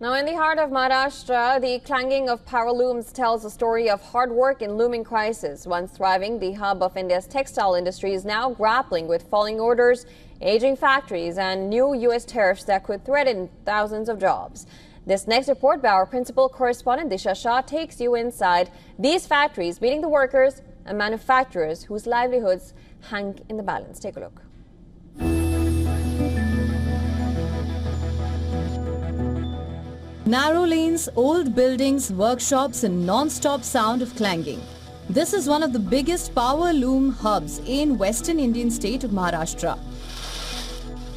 Now, in the heart of Maharashtra, the clanging of power looms tells a story of hard work and looming crisis. Once thriving, the hub of India's textile industry is now grappling with falling orders, aging factories, and new U.S. tariffs that could threaten thousands of jobs. This next report by our principal correspondent Disha Shah takes you inside these factories, meeting the workers and manufacturers whose livelihoods hang in the balance. Take a look. Narrow lanes, old buildings, workshops and non-stop sound of clanging. This is one of the biggest power loom hubs in western Indian state of Maharashtra.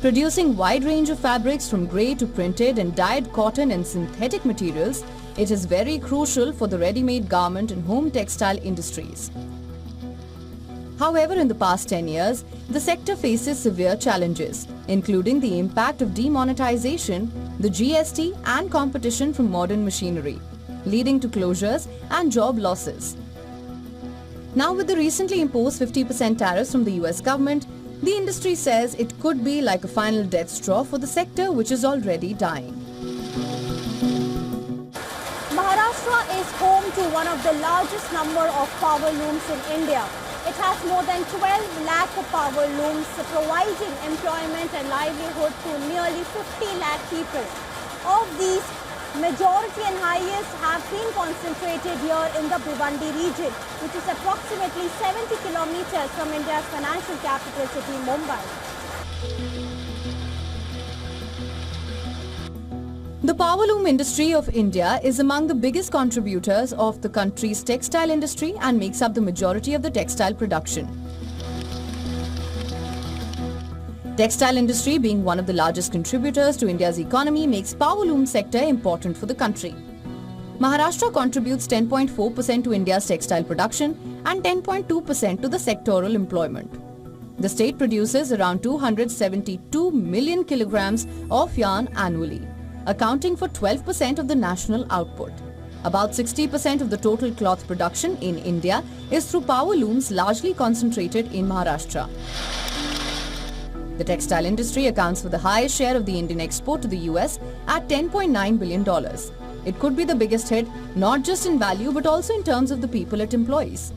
Producing wide range of fabrics from grey to printed and dyed cotton and synthetic materials, it is very crucial for the ready-made garment and home textile industries. However, in the past 10 years, the sector faces severe challenges, including the impact of demonetization, the GST and competition from modern machinery, leading to closures and job losses. Now, with the recently imposed 50% tariffs from the US government, the industry says it could be like a final death straw for the sector, which is already dying. Maharashtra is home to one of the largest number of power looms in India. It has more than 12 lakh power looms, providing employment and livelihood to nearly 50 lakh people. Of these, majority and highest have been concentrated here in the Bhiwandi region, which is approximately 70 kilometers from India's financial capital city, Mumbai. The power loom industry of India is among the biggest contributors of the country's textile industry and makes up the majority of the textile production. Textile industry being one of the largest contributors to India's economy makes power loom sector important for the country. Maharashtra contributes 10.4% to India's textile production and 10.2% to the sectoral employment. The state produces around 272 million kilograms of yarn annually, accounting for 12% of the national output. About 60% of the total cloth production in India is through power looms, largely concentrated in Maharashtra. The textile industry accounts for the highest share of the Indian export to the US at $10.9 billion. It could be the biggest hit, not just in value but also in terms of the people it employs.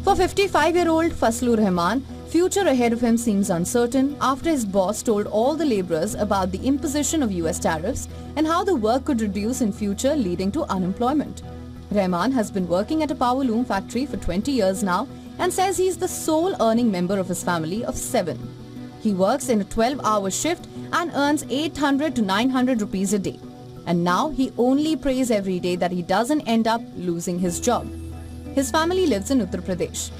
For 55-year-old Fazlur Rahman, future ahead of him seems uncertain after his boss told all the laborers about the imposition of US tariffs and how the work could reduce in future, leading to unemployment. Rahman has been working at a power loom factory for 20 years now and says he is the sole earning member of his family of 7. He works in a 12-hour shift and earns 800 to 900 rupees a day. And now he only prays every day that he doesn't end up losing his job. His family lives in Uttar Pradesh.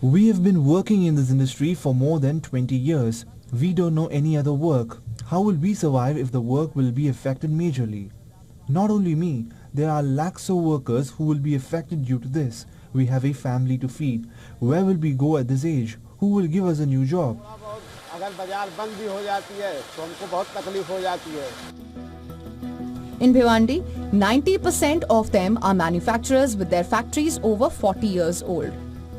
We have been working in this industry for more than 20 years. We don't know any other work. How will we survive if the work will be affected majorly? Not only me, there are lakhs of workers who will be affected due to this. We have a family to feed. Where will we go at this age? Who will give us a new job? In Bhiwandi, 90% of them are manufacturers with their factories over 40 years old.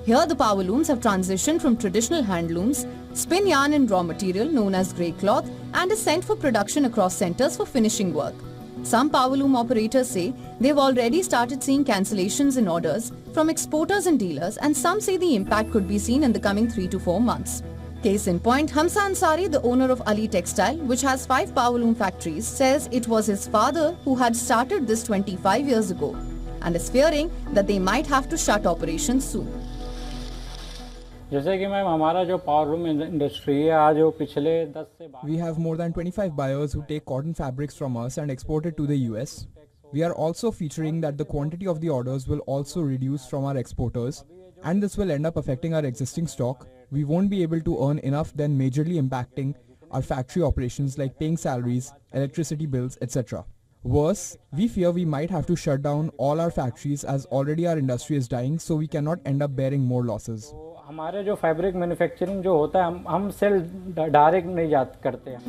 Here the power looms have transitioned from traditional hand looms, spin yarn and raw material known as grey cloth, and is sent for production across centers for finishing work. Some power loom operators say they've already started seeing cancellations in orders from exporters and dealers, and some say the impact could be seen in the coming 3 to 4 months. Case in point, Hamza Ansari, the owner of Ali Textile, which has 5 power loom factories, says it was his father who had started this 25 years ago and is fearing that they might have to shut operations soon. जैसे कि ma'am हमारा जो power loom industry है आज जो पिछले 10 से 12 We have more than 25 buyers who take cotton fabrics from us and export it to the US. We are also featuring that the quantity of the orders will also reduce from our exporters, and this will end up affecting our existing stock. We won't be able to earn enough, then majorly impacting our factory operations like paying salaries, electricity bills, etc. Worse, we fear we might have to shut down all our factories as already our industry is dying, so we cannot end up bearing more losses. हमारे जो fabric manufacturing जो होता है हम cell direct नहीं करते हैं.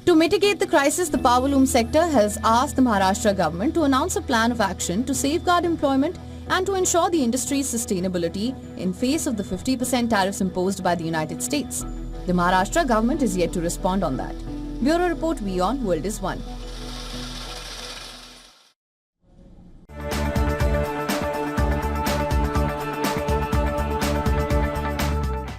To mitigate the crisis, the power loom sector has asked the Maharashtra government to announce a plan of action to safeguard employment and to ensure the industry's sustainability in face of the 50% tariffs imposed by the United States. The Maharashtra government is yet to respond on that. Bureau Report, WION, World is One.